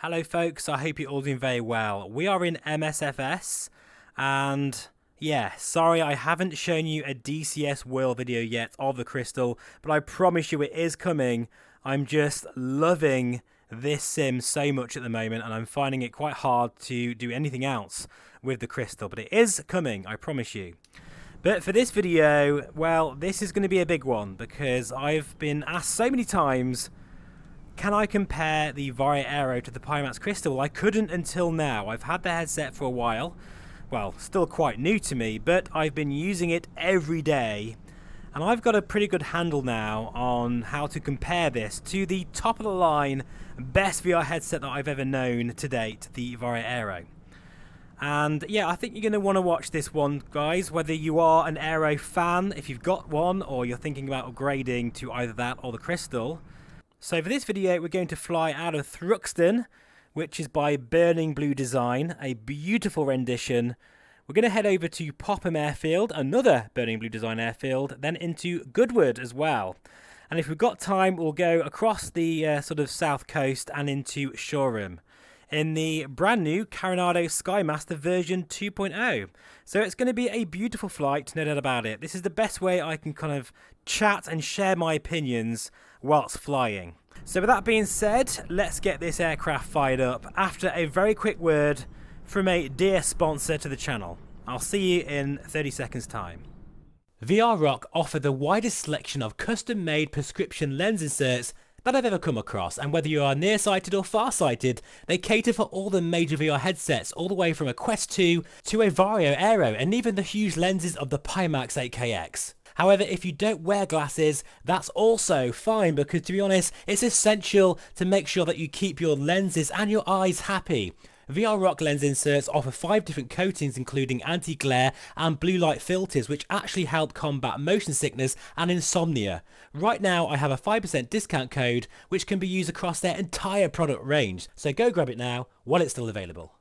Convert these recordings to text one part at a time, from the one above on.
Hello folks, I hope you're all doing very well. We are in MSFS and yeah, sorry I haven't shown you a DCS World video yet of the crystal, but I promise you it is coming. I'm just loving this sim so much at the moment and I'm finding it quite hard to do anything else with the crystal, but it is coming, I promise you. But for this video, well, this is going to be a big one because I've been asked so many times, can I compare the VARJO AERO to the Pimax crystal? Well, I couldn't until now. I've had the headset for a while. Well, still quite new to me, but I've been using it every day. And I've got a pretty good handle now on how to compare this to the top of the line best VR headset that I've ever known to date, the VARJO AERO. And yeah, I think you're going to want to watch this one, guys, whether you are an Aero fan, if you've got one, or you're thinking about upgrading to either that or the crystal. So for this video, we're going to fly out of Thruxton, which is by Burning Blue Design, a beautiful rendition. We're going to head over to Popham Airfield, another Burning Blue Design airfield, then into Goodwood as well. And if we've got time, we'll go across the sort of south coast and into Shoreham in the brand new Coronado Skymaster version 2.0. So it's going to be a beautiful flight, no doubt about it. This is the best way I can kind of chat and share my opinions whilst flying. So with that being said, let's get this aircraft fired up after a very quick word from a dear sponsor to the channel. I'll see you in 30 seconds time. VRRock offer the widest selection of custom-made prescription lens inserts that I've ever come across, and whether you are nearsighted or farsighted, they cater for all the major VR headsets, all the way from a Quest 2 to a VARJO AERO, and even the huge lenses of the Pimax 8KX. However, if you don't wear glasses, that's also fine, because to be honest, it's essential to make sure that you keep your lenses and your eyes happy. VRRock lens inserts offer 5 different coatings, including anti-glare and blue light filters, which actually help combat motion sickness and insomnia. Right now I have a 5% discount code which can be used across their entire product range, so go grab it now while it's still available.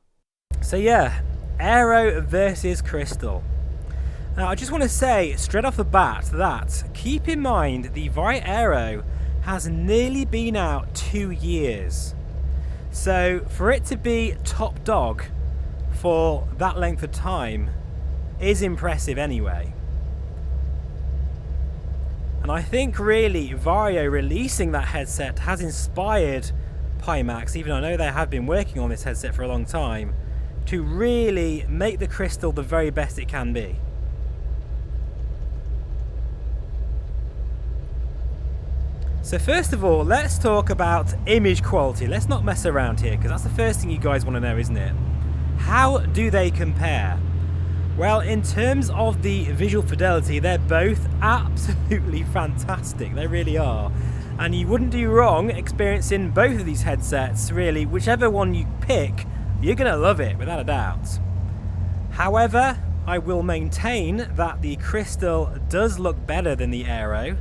So yeah, Aero versus Crystal. Now I just want to say straight off the bat that keep in mind the VARJO AERO has nearly been out 2 years. So for it to be top dog for that length of time is impressive anyway. And I think really VARJO releasing that headset has inspired Pimax, even though I know they have been working on this headset for a long time, to really make the crystal the very best it can be. So first of all, let's talk about image quality. Let's not mess around here, because that's the first thing you guys want to know, isn't it? How do they compare? Well, in terms of the visual fidelity, they're both absolutely fantastic. They really are. And you wouldn't do wrong experiencing both of these headsets, really. Whichever one you pick, you're going to love it, without a doubt. However, I will maintain that the Crystal does look better than the Aero,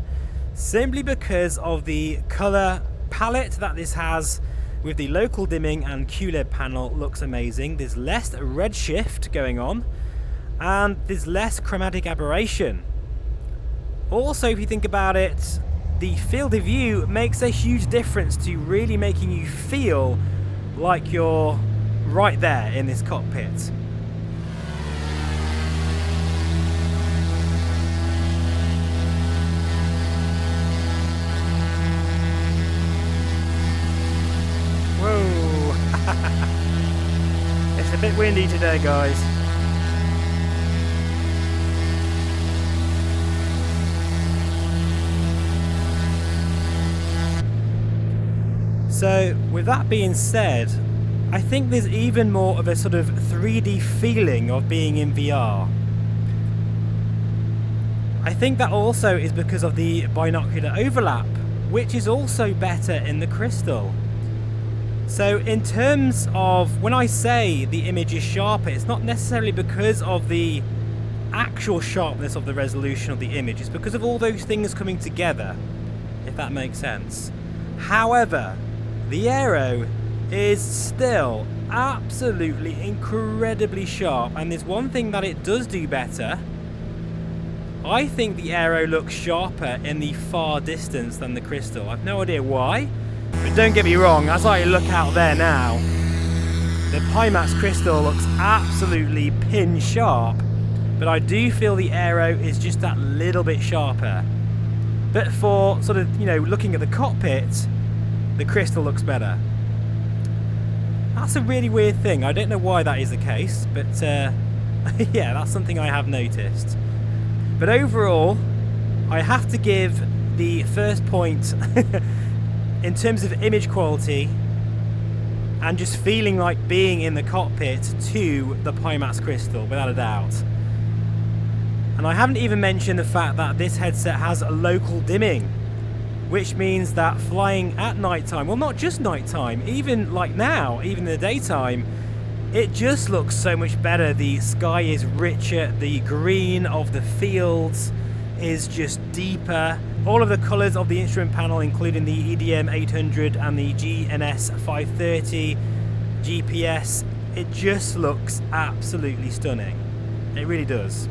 simply because of the colour palette that this has with the local dimming and QLED panel. Looks amazing. There's less redshift going on and there's less chromatic aberration. Also, if you think about it, the field of view makes a huge difference to really making you feel like you're right there in this cockpit. It's a bit windy today, guys. So with that being said, I think there's even more of a sort of 3D feeling of being in VR. I think that also is because of the binocular overlap, which is also better in the Crystal. So in terms of when I say the image is sharper, it's not necessarily because of the actual sharpness of the resolution of the image, it's because of all those things coming together, if that makes sense. However, the Aero is still absolutely incredibly sharp, and there's one thing that it does do better. I think the Aero looks sharper in the far distance than the Crystal. I've no idea why. But don't get me wrong, as I look out there now, the Pimax crystal looks absolutely pin sharp, but I do feel the Aero is just that little bit sharper. But for sort of, you know, looking at the cockpit, the crystal looks better. That's a really weird thing. I don't know why that is the case, but yeah, that's something I have noticed. But overall, I have to give the first point in terms of image quality and just feeling like being in the cockpit to the Pimax crystal, without a doubt. And I haven't even mentioned the fact that this headset has a local dimming, which means that flying at nighttime, well, not just nighttime, even like now, even in the daytime, it just looks so much better. The sky is richer, the green of the fields is just deeper. All of the colours of the instrument panel, including the EDM 800 and the GNS 530 GPS, it just looks absolutely stunning. It really does.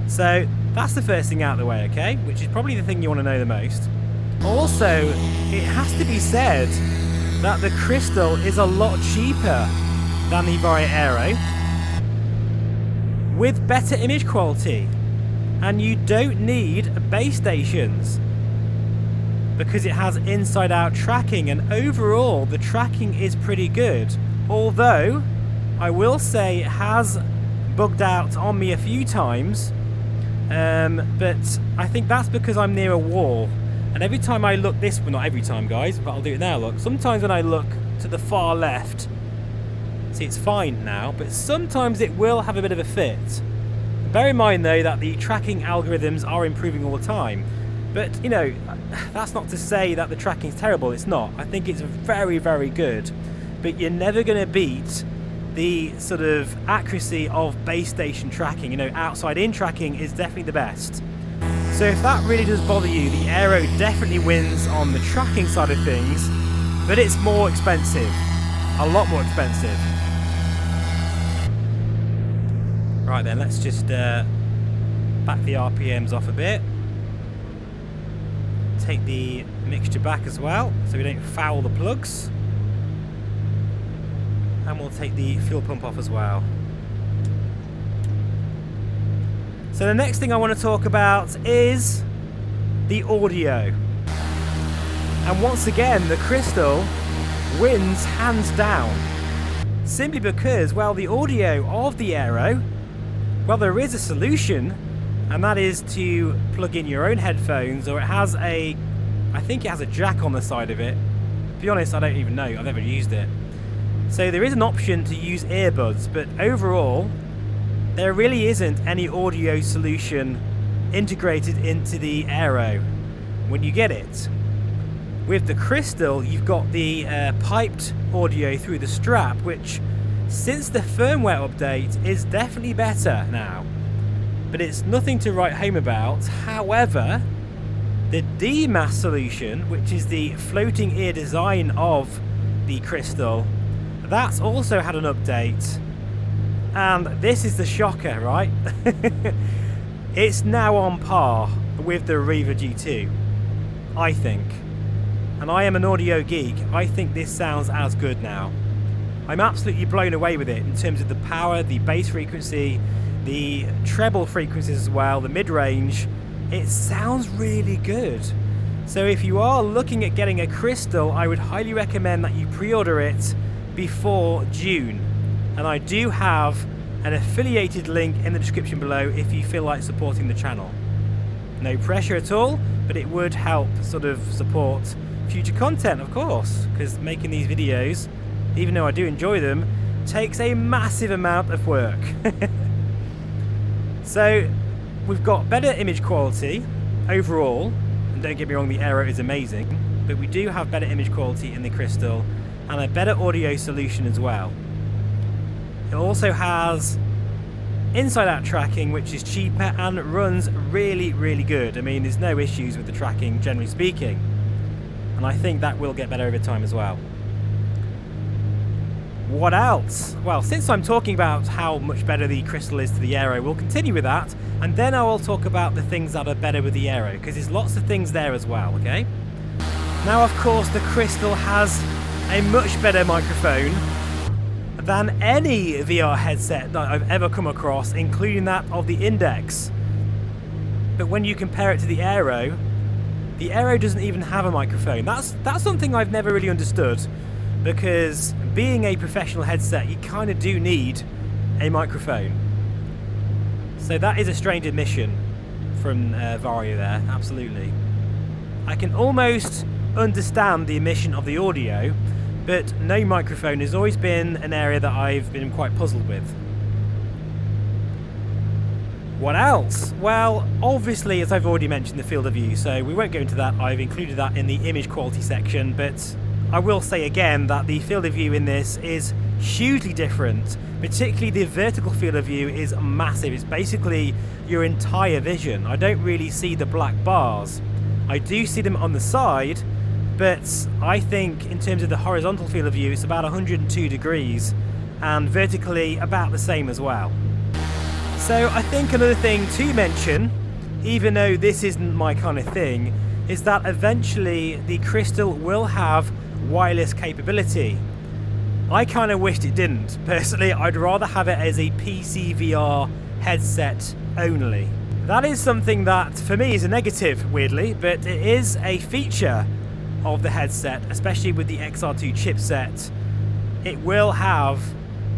So that's the first thing out of the way, okay? Which is probably the thing you want to know the most. Also, it has to be said that the crystal is a lot cheaper than the VARJO Aero, with better image quality. And you don't need base stations because it has inside out tracking, and overall the tracking is pretty good, although I will say it has bugged out on me a few times, but I think that's because I'm near a wall, and every time I look this, well, not every time guys, but I'll do it now, look, sometimes when I look to the far left, see, it's fine now, but sometimes it will have a bit of a fit. Bear in mind though that the tracking algorithms are improving all the time, but you know, that's not to say that the tracking is terrible. It's not. I think it's very, very good, but you're never going to beat the sort of accuracy of base station tracking. You know, outside in tracking is definitely the best. So if that really does bother you, the Aero definitely wins on the tracking side of things, but it's more expensive, a lot more expensive. Right then, let's just back the RPMs off a bit. Take the mixture back as well, so we don't foul the plugs. And we'll take the fuel pump off as well. So the next thing I want to talk about is the audio. And once again, the crystal wins hands down. Simply because, well, the audio of the Aero, well, there is a solution, and that is to plug in your own headphones, or it has a, I think it has a jack on the side of it. To be honest, I don't even know, I've never used it. So there is an option to use earbuds, but overall, there really isn't any audio solution integrated into the Aero when you get it. With the crystal, you've got the piped audio through the strap, which since the firmware update is definitely better now, but it's nothing to write home about. However, the DMAS solution, which is the floating ear design of the crystal, that's also had an update, and this is the shocker, right? It's now on par with the Reverb G2, I think, and I am an audio geek. I think this sounds as good now. I'm absolutely blown away with it in terms of the power, the bass frequency, the treble frequencies as well, the mid-range. It sounds really good. So if you are looking at getting a crystal, I would highly recommend that you pre-order it before June. And I do have an affiliated link in the description below if you feel like supporting the channel. No pressure at all, but it would help sort of support future content, of course, because making these videos, even though I do enjoy them, takes a massive amount of work. So we've got better image quality overall, and don't get me wrong, the Aero is amazing, but we do have better image quality in the crystal and a better audio solution as well. It also has inside out tracking, which is cheaper and runs really, really good. I mean, there's no issues with the tracking, generally speaking, and I think that will get better over time as well. What else? Well, since I'm talking about how much better the crystal is to the Aero, we'll continue with that, and then I will talk about the things that are better with the Aero, because there's lots of things there as well, okay? Now, of course, the Crystal has a much better microphone than any VR headset that I've ever come across, including that of the Index. But when you compare it to the Aero doesn't even have a microphone. That's something I've never really understood, because being a professional headset, you kind of do need a microphone. So that is a strange admission from VARJO there, absolutely. I can almost understand the omission of the audio, but no microphone has always been an area that I've been quite puzzled with. What else? Well, obviously, as I've already mentioned, the field of view, so we won't go into that. I've included that in the image quality section, but I will say again that the field of view in this is hugely different. Particularly the vertical field of view is massive. It's basically your entire vision. I don't really see the black bars. I do see them on the side, but I think in terms of the horizontal field of view, it's about 102 degrees, and vertically about the same as well. So I think another thing to mention, even though this isn't my kind of thing, is that eventually the Crystal will have wireless capability. I kind of wished it didn't. Personally, I'd rather have it as a PC VR headset only. That is something that for me is a negative, weirdly, but it is a feature of the headset, especially with the XR2 chipset. It will have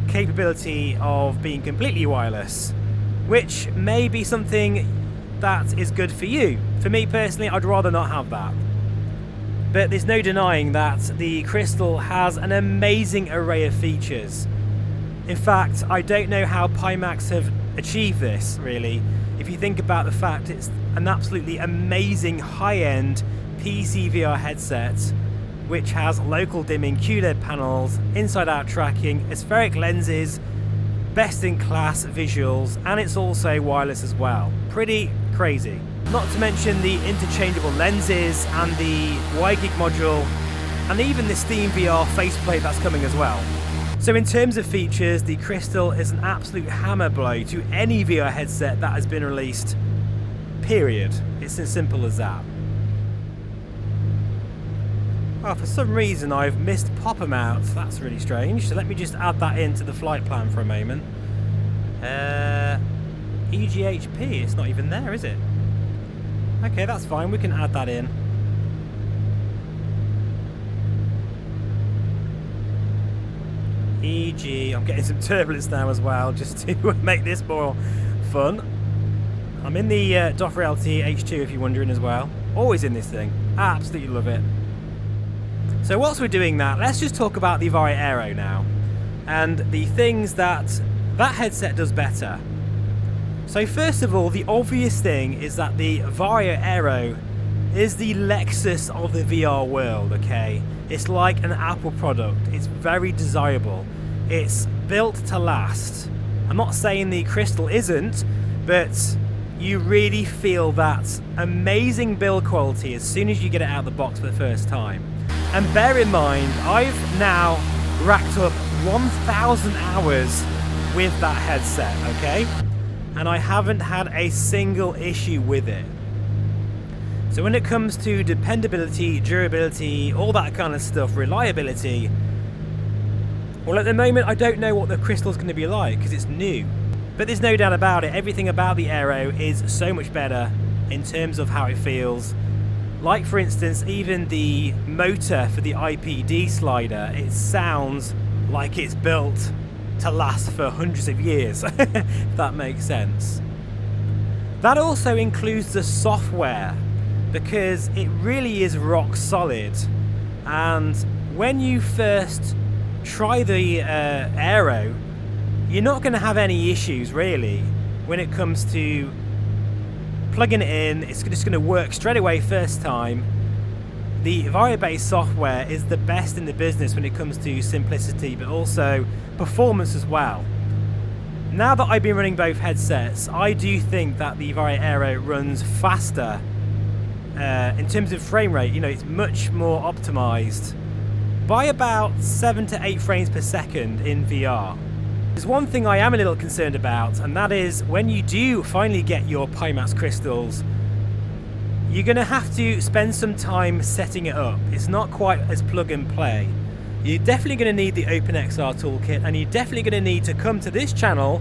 capability of being completely wireless, which may be something that is good for you. For me personally, I'd rather not have that. But there's no denying that the Crystal has an amazing array of features. In fact, I don't know how Pimax have achieved this, really. If you think about the fact it's an absolutely amazing high-end PC VR headset, which has local dimming QLED panels, inside-out tracking, aspheric lenses, best-in-class visuals, and it's also wireless as well. Pretty crazy. Not to mention the interchangeable lenses and the WiGig module, and even the Steam VR faceplate that's coming as well. So in terms of features, the Crystal is an absolute hammer blow to any VR headset that has been released, period. It's as simple as that. Oh, for some reason I've missed pop-em out. That's really strange. So let me just add that into the flight plan for a moment. EGHP, it's not even there, is it? Okay, that's fine, we can add that in. EG, I'm getting some turbulence now as well, just to make this more fun. I'm in the DOF Reality H2 if you're wondering as well. Always in this thing, absolutely love it. So whilst we're doing that, let's just talk about the VARJO Aero now, and the things that headset does better. So first of all, the obvious thing is that the VARJO Aero is the Lexus of the VR world, okay? It's like an Apple product. It's very desirable. It's built to last. I'm not saying the Crystal isn't, but you really feel that amazing build quality as soon as you get it out of the box for the first time. And bear in mind, I've now racked up 1,000 hours with that headset, okay? And I haven't had a single issue with it. So when it comes to dependability, durability, all that kind of stuff, reliability, well, at the moment I don't know what the Crystal's going to be like because it's new. But there's no doubt about it, everything about the Aero is so much better in terms of how it feels. Like for instance, even the motor for the IPD slider, it sounds like it's built to last for hundreds of years, if that makes sense. That also includes the software, because it really is rock solid. And when you first try the Aero, you're not going to have any issues really when it comes to plugging it in. It's just going to work straight away first time. The VARJO-based software is the best in the business when it comes to simplicity, but also performance as well. Now that I've been running both headsets, I do think that the VARJO Aero runs faster in terms of frame rate. You know, it's much more optimized by about 7 to 8 frames per second in VR. There's one thing I am a little concerned about, and that is when you do finally get your Pimax Crystals, you're going to have to spend some time setting it up. It's not quite as plug and play. You're definitely going to need the OpenXR toolkit, and you're definitely going to need to come to this channel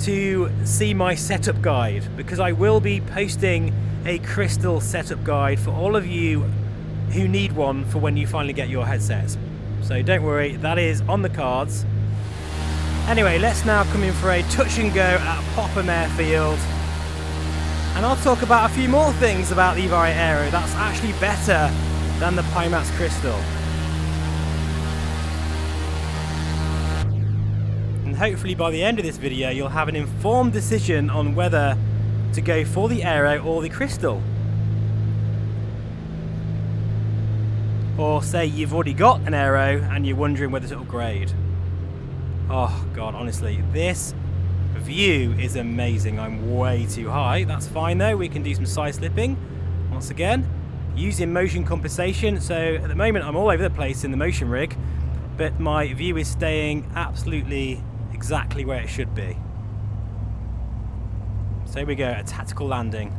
to see my setup guide, because I will be posting a crystal setup guide for all of you who need one for when you finally get your headsets. So don't worry, that is on the cards. Anyway, let's now come in for a touch and go at Popham Airfield, and I'll talk about a few more things about the VARJO AERO that's actually better than the Pimax Crystal. And hopefully by the end of this video you'll have an informed decision on whether to go for the Aero or the Crystal. Or say you've already got an Aero and you're wondering whether to upgrade. Oh god, honestly, this view is amazing. I'm way too high. That's fine though, we can do some side slipping once again using motion compensation. So at the moment I'm all over the place in the motion rig, but my view is staying absolutely exactly where it should be. So here we go, a tactical landing.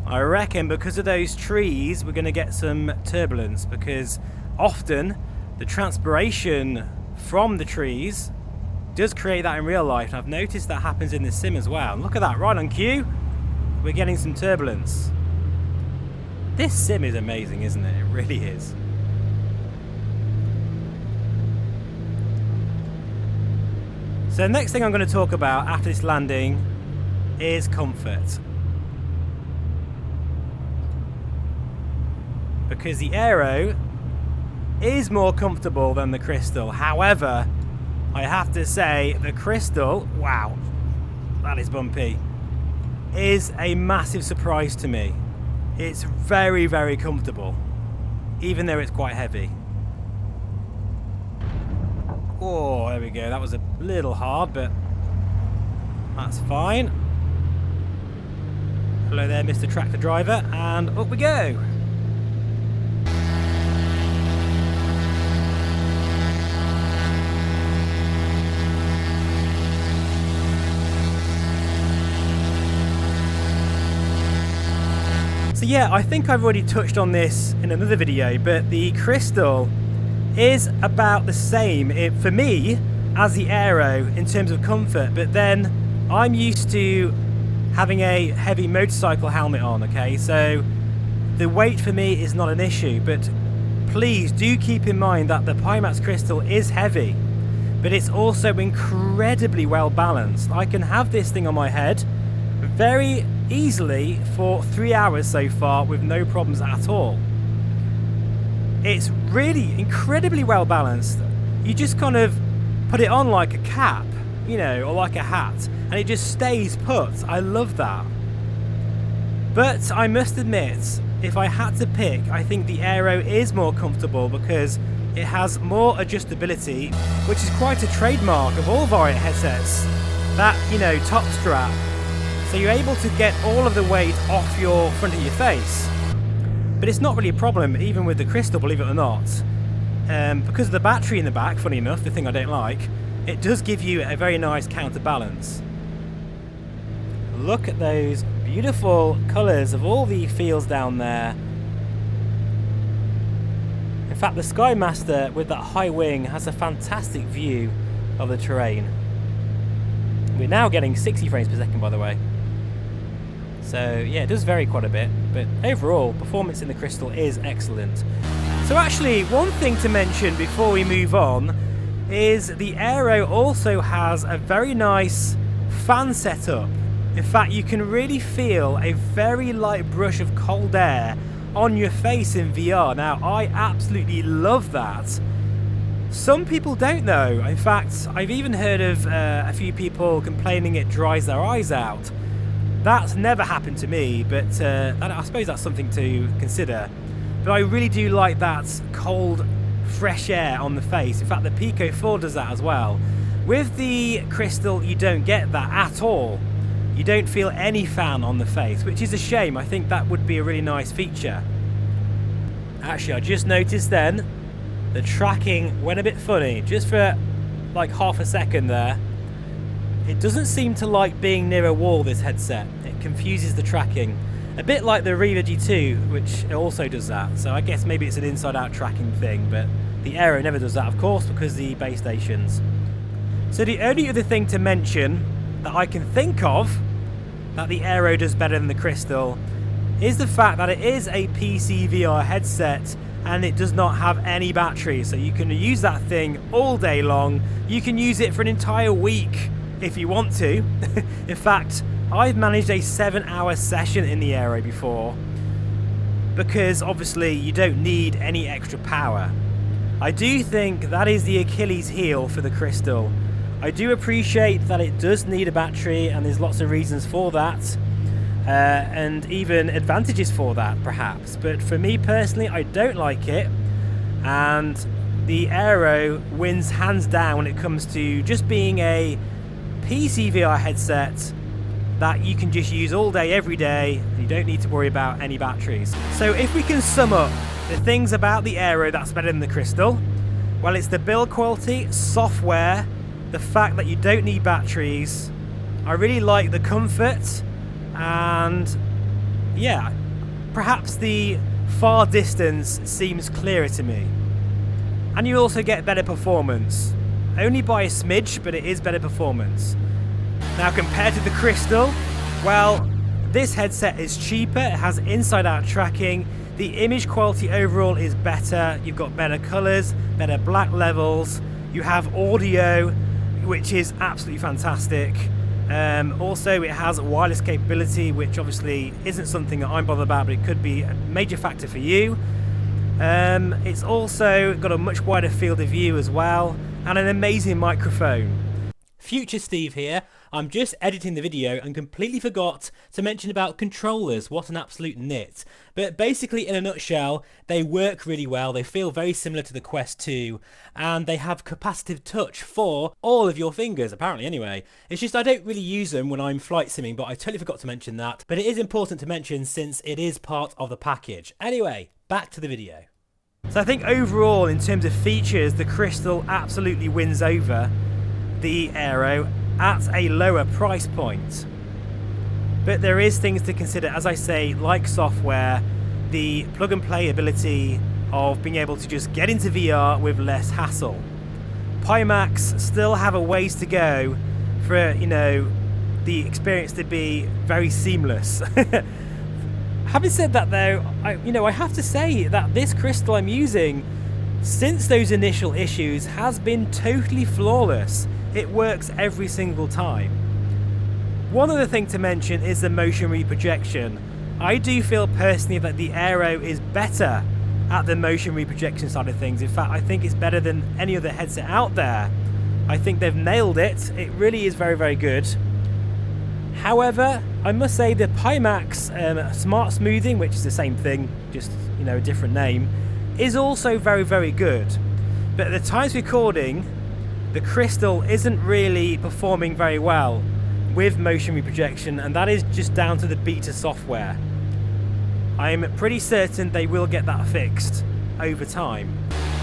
I reckon because of those trees we're going to get some turbulence, because often the transpiration from the trees does create that in real life, and I've noticed that happens in the sim as well. And look at that, right on cue, we're getting some turbulence. This sim is amazing, isn't it? It really is. So the next thing I'm going to talk about after this landing is comfort. Because the Aero is more comfortable than the Crystal. However, I have to say the Crystal, wow, that is bumpy, is a massive surprise to me. It's very, very comfortable, even though it's quite heavy. Oh, there we go. That was a little hard, but that's fine. Hello there, Mr. Tractor Driver, and up we go. So yeah, I think I've already touched on this in another video, but the Crystal is about the same for me as the Aero in terms of comfort, but then I'm used to having a heavy motorcycle helmet on, okay, so the weight for me is not an issue. But please do keep in mind that the Pimax Crystal is heavy, but it's also incredibly well balanced. I can have this thing on my head very easily for 3 hours so far with no problems at all. It's really incredibly well balanced. You just kind of put it on like a cap, you know, or like a hat, and it just stays put. I love that. But I must admit, if I had to pick, I think the Aero is more comfortable because it has more adjustability, which is quite a trademark of all VARJO headsets. That, you know, top strap. So you're able to get all of the weight off your front of your face. But it's not really a problem, even with the Crystal, believe it or not. Because of the battery in the back, funny enough, the thing I don't like, it does give you a very nice counterbalance. Look at those beautiful colours of all the fields down there. In fact, the Skymaster with that high wing has a fantastic view of the terrain. We're now getting 60 frames per second, by the way. So yeah, it does vary quite a bit, but overall performance in the Crystal is excellent. So actually, one thing to mention before we move on is the Aero also has a very nice fan setup. In fact, you can really feel a very light brush of cold air on your face in VR. Now, I absolutely love that. Some people don't though. In fact, I've even heard of a few people complaining it dries their eyes out. That's never happened to me, but I suppose that's something to consider. But I really do like that cold, fresh air on the face. In fact, the Pico 4 does that as well. With the Crystal, you don't get that at all. You don't feel any fan on the face, which is a shame. I think that would be a really nice feature. Actually, I just noticed then, the tracking went a bit funny, just for like half a second there. It doesn't seem to like being near a wall, this headset. It confuses the tracking. A bit like the Reverb G2, which also does that. So I guess maybe it's an inside-out tracking thing, but the Aero never does that, of course, because the base stations. So the only other thing to mention that I can think of that the Aero does better than the Crystal is the fact that it is a PC VR headset and it does not have any battery, so you can use that thing all day long. You can use it for an entire week if you want to. In fact, I've managed a 7-hour session in the Aero before, because obviously you don't need any extra power. I do think that is the Achilles heel for the Crystal. I do appreciate that it does need a battery, and there's lots of reasons for that. And even advantages for that, perhaps. But for me personally, I don't like it, and the Aero wins hands down when it comes to just being a PC VR headset that you can just use all day, every day. You don't need to worry about any batteries. So if we can sum up the things about the Aero that's better than the Crystal, well, it's the build quality, software, the fact that you don't need batteries. I really like the comfort. And yeah, perhaps the far distance seems clearer to me. And you also get better performance. Only by a smidge, but it is better performance. Now compared to the Crystal, well, this headset is cheaper, it has inside-out tracking, the image quality overall is better, you've got better colours, better black levels, you have audio, which is absolutely fantastic. Also, it has wireless capability, which obviously isn't something that I'm bothered about, but it could be a major factor for you. It's also got a much wider field of view as well, and an amazing microphone. Future Steve here. I'm just editing the video and completely forgot to mention about controllers. What an absolute nit. But basically, in a nutshell, they work really well. They feel very similar to the Quest 2, and they have capacitive touch for all of your fingers, apparently anyway. It's just I don't really use them when I'm flight simming, but I totally forgot to mention that. But it is important to mention since it is part of the package. Anyway, back to the video. So I think overall, in terms of features, the Crystal absolutely wins over the Aero at a lower price point. But there is things to consider, as I say, like software, the plug and play ability of being able to just get into VR with less hassle. Pimax still have a ways to go for, you know, the experience to be very seamless. Having said that though, I have to say that this Crystal I'm using, since those initial issues, has been totally flawless. It works every single time. One other thing to mention is the motion reprojection. I do feel personally that the Aero is better at the motion reprojection side of things. In fact, I think it's better than any other headset out there. I think they've nailed it. It really is very, very good. However, I must say the Pimax Smart Smoothing, which is the same thing, just, you know, a different name, is also very, very good. But at the time's recording, the Crystal isn't really performing very well with motion reprojection, and that is just down to the beta software. I'm pretty certain they will get that fixed over time.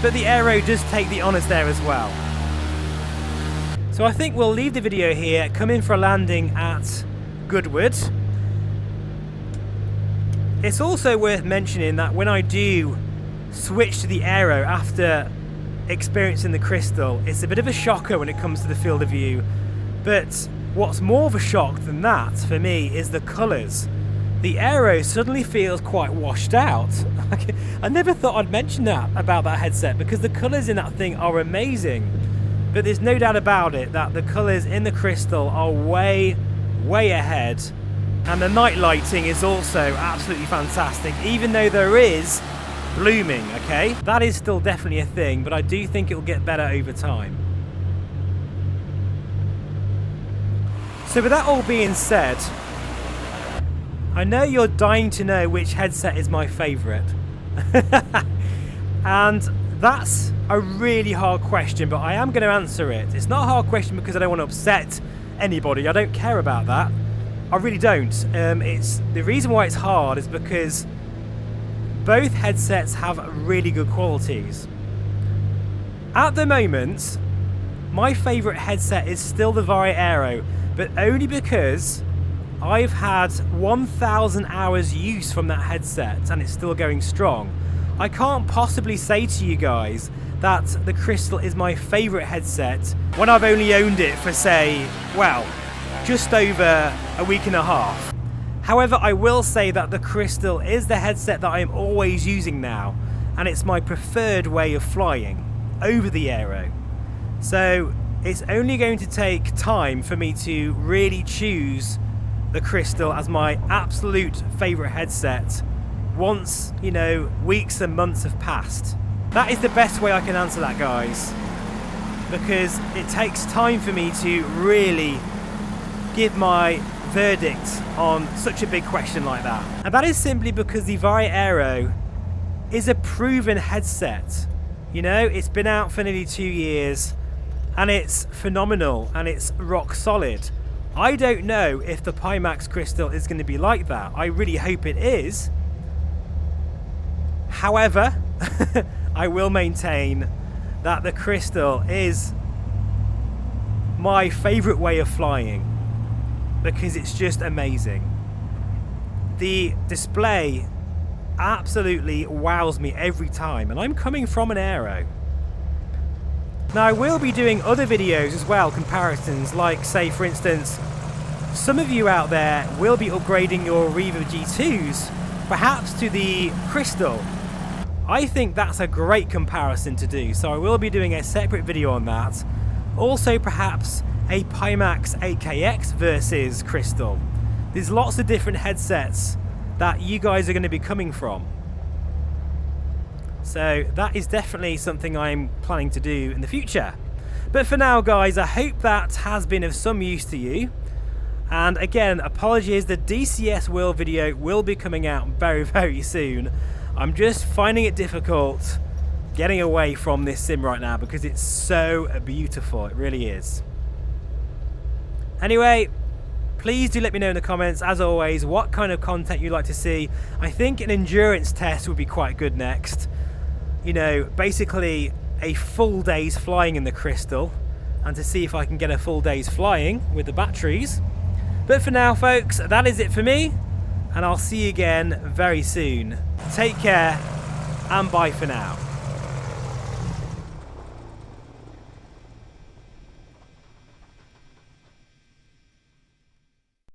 But the Aero does take the honours there as well. So I think we'll leave the video here, come in for a landing at Goodwood. It's also worth mentioning that when I do switch to the Aero after experiencing the Crystal, it's a bit of a shocker when it comes to the field of view. But what's more of a shock than that for me is the colours. The Aero suddenly feels quite washed out. I never thought I'd mention that about that headset, because the colours in that thing are amazing. But there's no doubt about it that the colours in the Crystal are way, way ahead. And the night lighting is also absolutely fantastic, even though there is blooming, okay? That is still definitely a thing, but I do think it will get better over time. So with that all being said, I know you're dying to know which headset is my favourite. And that's a really hard question, but I am going to answer it. It's not a hard question because I don't want to upset anybody. I don't care about that. I really don't. It's the reason why it's hard is because both headsets have really good qualities. At the moment, my favourite headset is still the VARJO AERO, but only because I've had 1,000 hours use from that headset and it's still going strong. I can't possibly say to you guys that the Crystal is my favourite headset when I've only owned it for, say, well, just over a week and a half. However, I will say that the Crystal is the headset that I'm always using now, and it's my preferred way of flying over the Aero. So it's only going to take time for me to really choose the Crystal as my absolute favourite headset once, you know, weeks and months have passed. That is the best way I can answer that, guys, because it takes time for me to really give my verdict on such a big question like that. And that is simply because the VARJO AERO is a proven headset. You know, it's been out for nearly 2 years and it's phenomenal and it's rock solid. I don't know if the Pimax Crystal is going to be like that. I really hope it is. However, I will maintain that the Crystal is my favourite way of flying because it's just amazing. The display absolutely wows me every time, and I'm coming from an Aero. Now I will be doing other videos as well, comparisons, like say for instance, some of you out there will be upgrading your Reverb G2s perhaps to the Crystal. I think that's a great comparison to do, so I will be doing a separate video on that. Also perhaps a Pimax 8KX versus Crystal. There's lots of different headsets that you guys are going to be coming from. So that is definitely something I'm planning to do in the future. But for now, guys, I hope that has been of some use to you. And again, apologies, the DCS World video will be coming out very, very soon. I'm just finding it difficult getting away from this sim right now because it's so beautiful. It really is. Anyway, please do let me know in the comments, as always, what kind of content you'd like to see. I think an endurance test would be quite good next. You know, basically a full day's flying in the Crystal, and to see if I can get a full day's flying with the batteries. But for now, folks, that is it for me, and I'll see you again very soon. Take care, and bye for now.